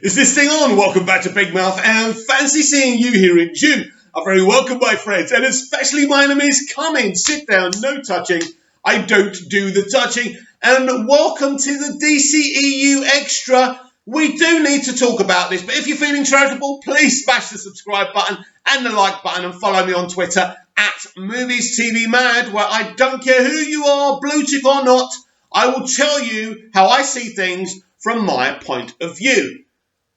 Is this thing on? Welcome back to Big Mouth and fancy seeing you here in June. A very welcome, my friends, and especially my enemies. Come in, sit down, no touching. I don't do the touching. And welcome to the dceu Extra. We do need to talk about this, but if you're feeling charitable, please smash the subscribe button and the like button and follow me on Twitter at MoviesTVMad, where I don't care who you are, blue tick or not, I will tell you how I see things from my point of view.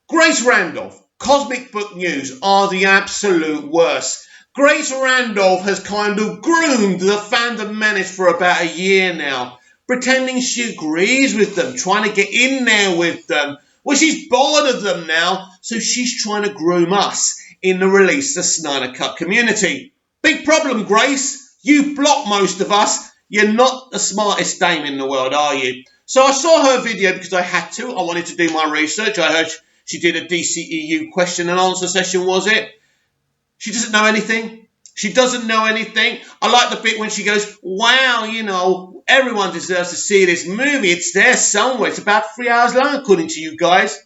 Grace Randolph, Cosmic Book News are the absolute worst. Grace Randolph has kind of groomed the fandom menace for about a year now, pretending she agrees with them, trying to get in there with them. Well, she's bored of them now, so she's trying to groom us in the Release the Snyder Cut community. Big problem, Grace. You block most of us. You're not the smartest dame in the world, are you? So I saw her video because I had to. I wanted to do my research. I heard she did a dceu question and answer session, was it? She doesn't know anything. She doesn't know anything. I like the bit when she goes, wow, you know, everyone deserves to see this movie. It's there somewhere. It's about 3 hours long, according to you guys.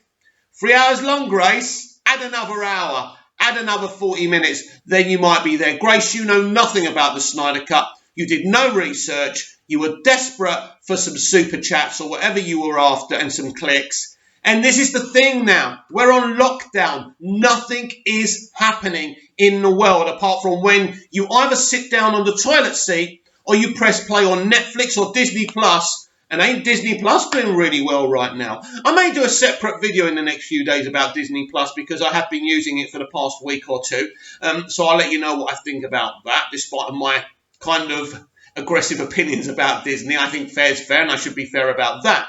3 hours long, Grace. Add another hour. Add another 40 minutes. Then you might be there. Grace, you know nothing about the Snyder Cut. You did no research. You were desperate for some super chats or whatever you were after and some clicks. And this is the thing now. We're on lockdown. Nothing is happening in the world apart from when you either sit down on the toilet seat or you press play on Netflix or Disney Plus. And ain't Disney Plus doing really well right now? I may do a separate video in the next few days about Disney Plus because I have been using it for the past week or two. So I'll let you know what I think about that, despite my kind of aggressive opinions about Disney. I think fair's fair, and I should be fair about that.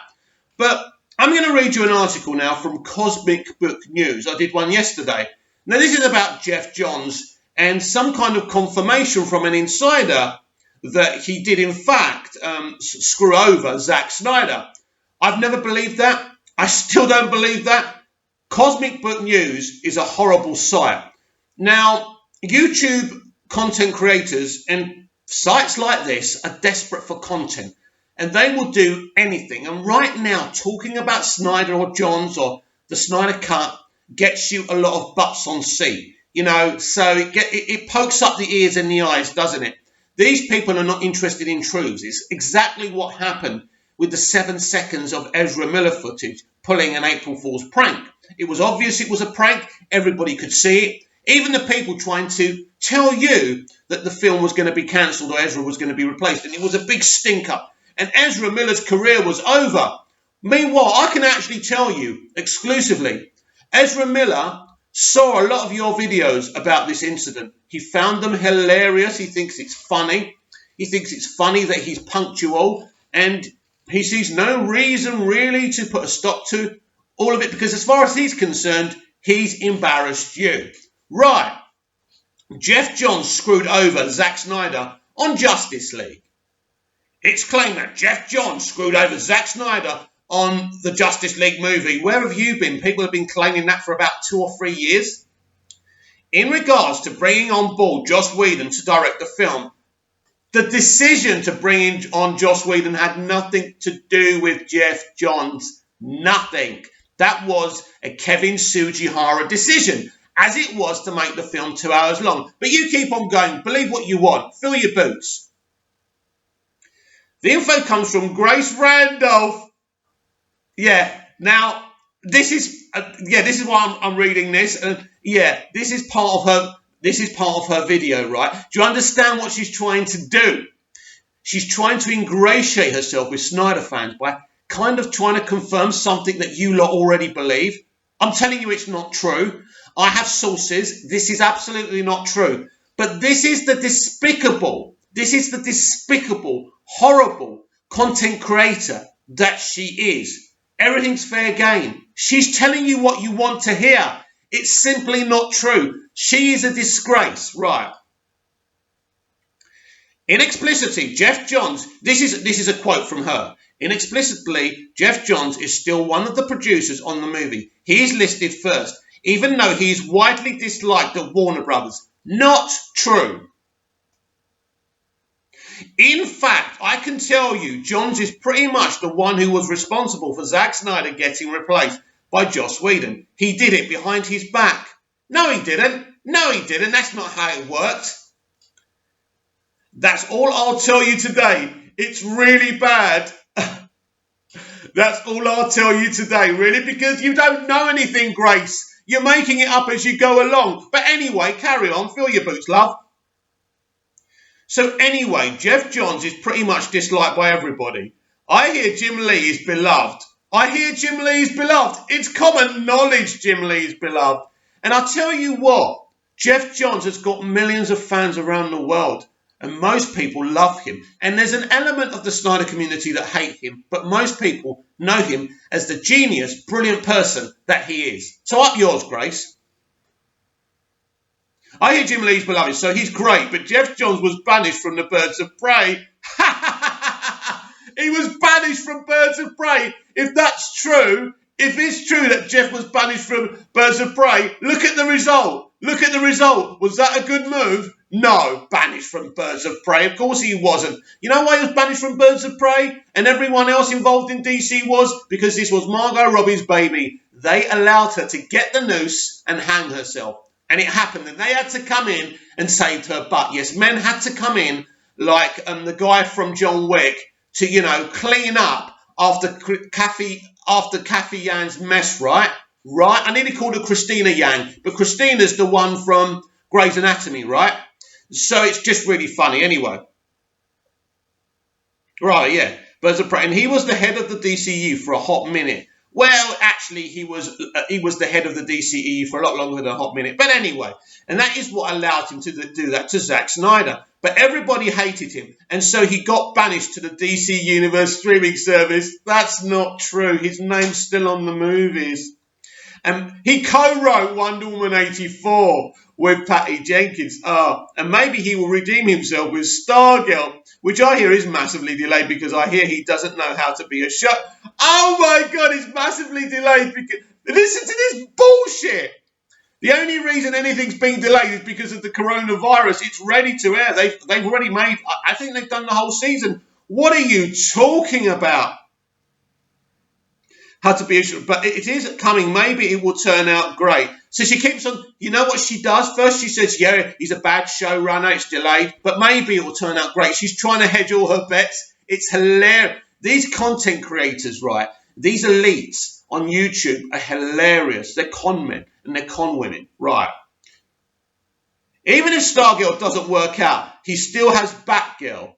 But I'm going to read you an article now from Cosmic Book News. I did one yesterday. Now, this is about Geoff Johns and some kind of confirmation from an insider that he did, in fact, screw over Zack Snyder. I've never believed that. I still don't believe that. Cosmic Book News is a horrible site. Now, YouTube content creators and sites like this are desperate for content. And they will do anything. And right now, talking about Snyder or Johns or the Snyder Cut gets you a lot of butts on seat. You know, so it pokes up the ears and the eyes, doesn't it? These people are not interested in truths. It's exactly what happened with the 7 seconds of Ezra Miller footage pulling an April Fool's prank. It was obvious it was a prank. Everybody could see it. Even the people trying to tell you that the film was going to be cancelled or Ezra was going to be replaced. And it was a big stinker. And Ezra Miller's career was over. Meanwhile, I can actually tell you exclusively, Ezra Miller saw a lot of your videos about this incident. He found them hilarious. He thinks it's funny. He thinks it's funny that he's punctual. And he sees no reason really to put a stop to all of it because as far as he's concerned, he's embarrassed you. Right. Geoff Johns screwed over Zack Snyder on Justice League. It's claimed that Geoff Johns screwed over Zack Snyder on the Justice League movie. Where have you been? People have been claiming that for about 2 or 3 years. In regards to bringing on board Joss Whedon to direct the film, the decision to bring on Joss Whedon had nothing to do with Geoff Johns. Nothing. That was a Kevin Sugihara decision, as it was to make the film 2 hours long. But you keep on going. Believe what you want. Fill your boots. The info comes from Grace Randolph. Yeah, now, this is why I'm reading this. This is part of her video, right? Do you understand what she's trying to do? She's trying to ingratiate herself with Snyder fans by kind of trying to confirm something that you lot already believe. I'm telling you it's not true. I have sources. This is absolutely not true. But this is the despicable, horrible content creator that she is. Everything's fair game. She's telling you what you want to hear. It's simply not true. She is a disgrace. Right. Inexplicitly, Geoff Johns, this is a quote from her. Inexplicitly, Geoff Johns is still one of the producers on the movie. He is listed first, even though he is widely disliked at Warner Brothers. Not true. In fact, I can tell you, Johns is pretty much the one who was responsible for Zack Snyder getting replaced. by Joss Whedon. He did it behind his back. No, he didn't. No, he didn't. That's not how it worked. That's all I'll tell you today. It's really bad. That's all I'll tell you today, really, because you don't know anything, Grace. You're making it up as you go along. But anyway, carry on. Fill your boots, love. So anyway, Geoff Johns is pretty much disliked by everybody. I hear Jim Lee is beloved. It's common knowledge Jim Lee is beloved. And I'll tell you what, Geoff Johns has got millions of fans around the world. And most people love him. And there's an element of the Snyder community that hate him. But most people know him as the genius, brilliant person that he is. So up yours, Grace. I hear Jim Lee's beloved, so he's great. But Geoff Johns was banished from the Birds of Prey. He was banished from Birds of Prey. If that's true, if it's true that Geoff was banished from Birds of Prey, look at the result. Was that a good move? No, banished from Birds of Prey. Of course he wasn't. You know why he was banished from Birds of Prey? And everyone else involved in DC was? Because this was Margot Robbie's baby. They allowed her to get the noose and hang herself. And it happened. And they had to come in and save her butt. Yes, men had to come in like the guy from John Wick to, clean up after Kathy Yang's mess, right? Right? I nearly called her Christina Yang. But Christina's the one from Grey's Anatomy, right? So it's just really funny anyway. Right, yeah. Birds of Prey. And he was the head of the DCEU for a hot minute. Well, actually, he was the head of the DCEU for a lot longer than a hot minute. But anyway, and that is what allowed him to do that to Zack Snyder. But everybody hated him. And so he got banished to the DC Universe streaming service. That's not true. His name's still on the movies. And he co-wrote Wonder Woman 84 with Patty Jenkins. And maybe he will redeem himself with Stargirl, which I hear is massively delayed because I hear he doesn't know how to be a show. Oh my God, it's massively delayed because listen to this bullshit. The only reason anything's being delayed is because of the coronavirus. It's ready to air. They've already made. I think they've done the whole season. What are you talking about? How to be a show, but it is coming. Maybe it will turn out great. So she keeps on. You know what she does? First she says, yeah, he's a bad showrunner. It's delayed, but maybe it will turn out great. She's trying to hedge all her bets. It's hilarious. These content creators, right? These elites on YouTube are hilarious. They're con men and they're con women, right? Even if Stargirl doesn't work out, he still has Batgirl.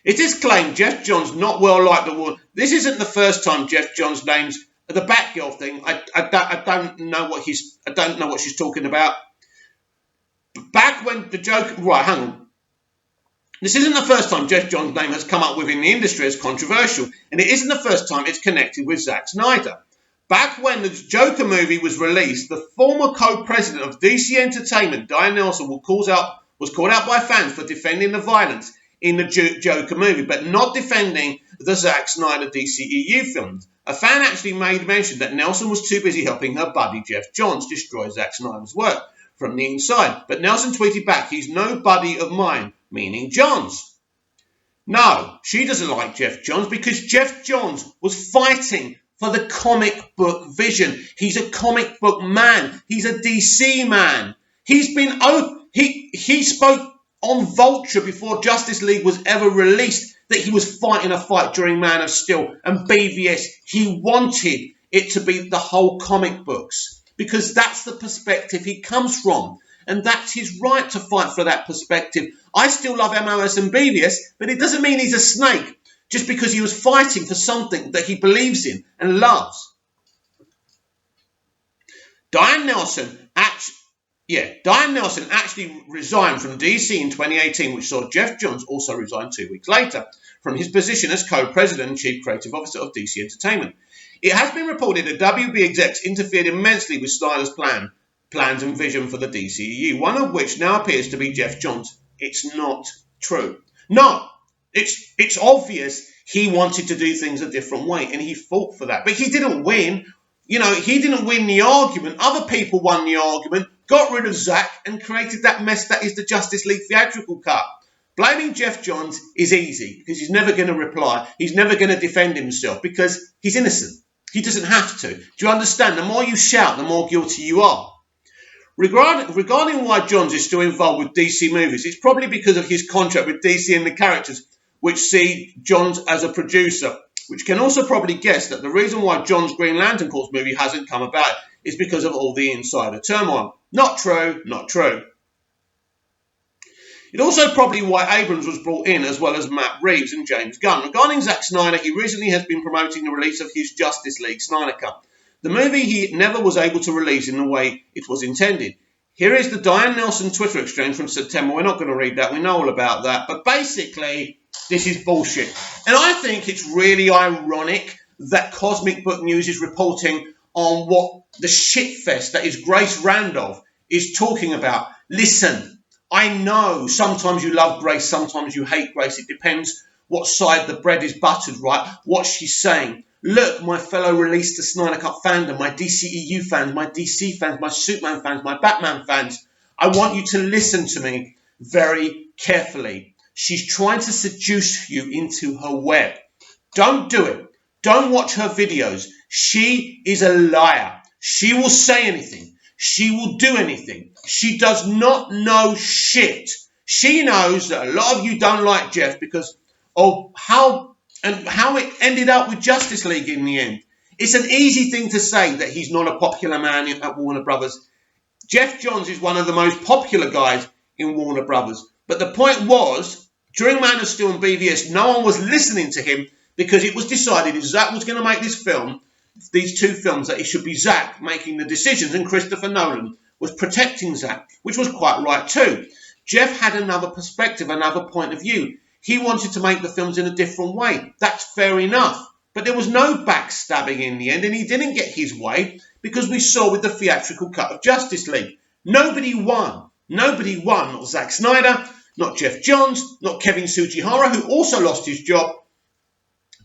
It is claimed Geoff Johns not well liked the woman. This isn't the first time Geoff Johns names the Batgirl thing. I don't know what she's talking about. Back when the Joker, right? Hang on. This isn't the first time Geoff Johns' name has come up within the industry as controversial, and it isn't the first time it's connected with Zack Snyder. Back when the Joker movie was released, the former co-president of DC Entertainment, Diane Nelson, was called out by fans for defending the violence in the Joker movie, but not defending the Zack Snyder DCEU films. A fan actually made mention that Nelson was too busy helping her buddy Geoff Johns destroy Zack Snyder's work from the inside. But Nelson tweeted back, he's no buddy of mine, meaning Johns. No, she doesn't like Geoff Johns because Geoff Johns was fighting for the comic book vision. He's a comic book man. He's a DC man. He spoke on Vulture before Justice League was ever released that he was fighting a fight during Man of Steel and BVS. He wanted it to be the whole comic books because that's the perspective he comes from. And that's his right to fight for that perspective. I still love MOS and BVS, but it doesn't mean he's a snake just because he was fighting for something that he believes in and loves. Diane Nelson actually resigned from DC in 2018, which saw Geoff Johns also resign 2 weeks later from his position as co-president and chief creative officer of DC Entertainment. It has been reported that WB execs interfered immensely with Snyder's plans and vision for the DCEU, one of which now appears to be Geoff Johns. It's not true. No, it's obvious he wanted to do things a different way, and he fought for that. But he didn't win. He didn't win the argument. Other people won the argument, got rid of Zack, and created that mess that is the Justice League theatrical cut. Blaming Geoff Johns is easy because he's never going to reply. He's never going to defend himself because he's innocent. He doesn't have to. Do you understand? The more you shout, the more guilty you are. Regarding why Johns is still involved with DC movies, it's probably because of his contract with DC and the characters, which see Johns as a producer, which can also probably guess that the reason why John's Green Lantern Corps movie hasn't come about is because of all the insider turmoil. Not true, not true. It's also probably why Abrams was brought in, as well as Matt Reeves and James Gunn. Regarding Zack Snyder, he recently has been promoting the release of his Justice League Snyder Cut. The movie he never was able to release in the way it was intended. Here is the Diane Nelson Twitter exchange from September. We're not going to read that. We know all about that. But basically, this is bullshit. And I think it's really ironic that Cosmic Book News is reporting on what the shitfest that is Grace Randolph is talking about. Listen. I know sometimes you love Grace, sometimes you hate Grace. It depends what side the bread is buttered, right? What she's saying. Look, my fellow Release the Snyder Cut fandom, my DCEU fans, my DC fans, my Superman fans, my Batman fans. I want you to listen to me very carefully. She's trying to seduce you into her web. Don't do it. Don't watch her videos. She is a liar. She will say anything. She will do anything. She does not know shit. She knows that a lot of you don't like Geoff because of how it ended up with Justice League in the end. It's an easy thing to say that he's not a popular man at Warner Brothers. Geoff Johns is one of the most popular guys in Warner Brothers. But the point was, during Man of Steel and BVS, no one was listening to him because it was decided if Zack was going to make this film, these two films, that it should be Zack making the decisions, and Christopher Nolan was protecting Zack, which was quite right too. Geoff had another perspective, another point of view. He wanted to make the films in a different way. That's fair enough. But there was no backstabbing in the end, and he didn't get his way because we saw with the theatrical cut of Justice League. Nobody won. Nobody won. Not Zack Snyder, not Geoff Johns, not Kevin Tsujihara, who also lost his job.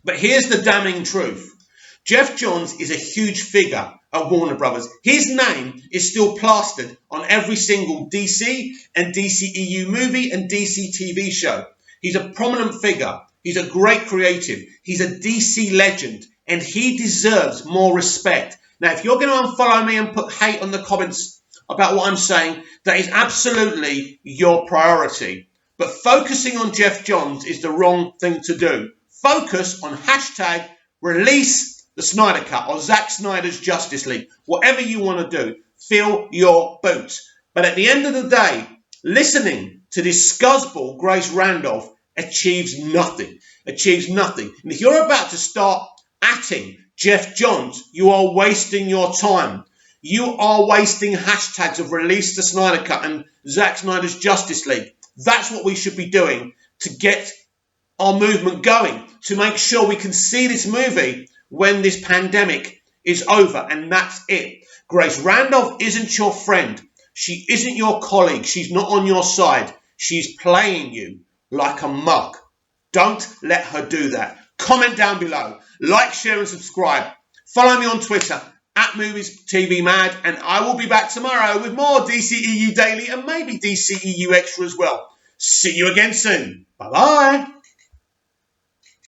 But here's the damning truth. Geoff Johns is a huge figure at Warner Brothers. His name is still plastered on every single DC and DCEU movie and DC TV show. He's a prominent figure. He's a great creative. He's a DC legend, and he deserves more respect. Now, if you're going to unfollow me and put hate on the comments about what I'm saying, that is absolutely your priority. But focusing on Geoff Johns is the wrong thing to do. Focus on hashtag release the Snyder Cut or Zack Snyder's Justice League. Whatever you want to do, fill your boots. But at the end of the day, listening to this scuzzball Grace Randolph achieves nothing. Achieves nothing. And if you're about to start atting Geoff Johns, you are wasting your time. You are wasting hashtags of release the Snyder Cut and Zack Snyder's Justice League. That's what we should be doing to get our movement going, to make sure we can see this movie when this pandemic is over, and that's it. Grace Randolph isn't your friend. She isn't your colleague. She's not on your side. She's playing you like a mug. Don't let her do that. Comment down below. Like, share, and subscribe. Follow me on Twitter, @MoviesTVMad, and I will be back tomorrow with more DCEU Daily and maybe DCEU Extra as well. See you again soon. Bye-bye.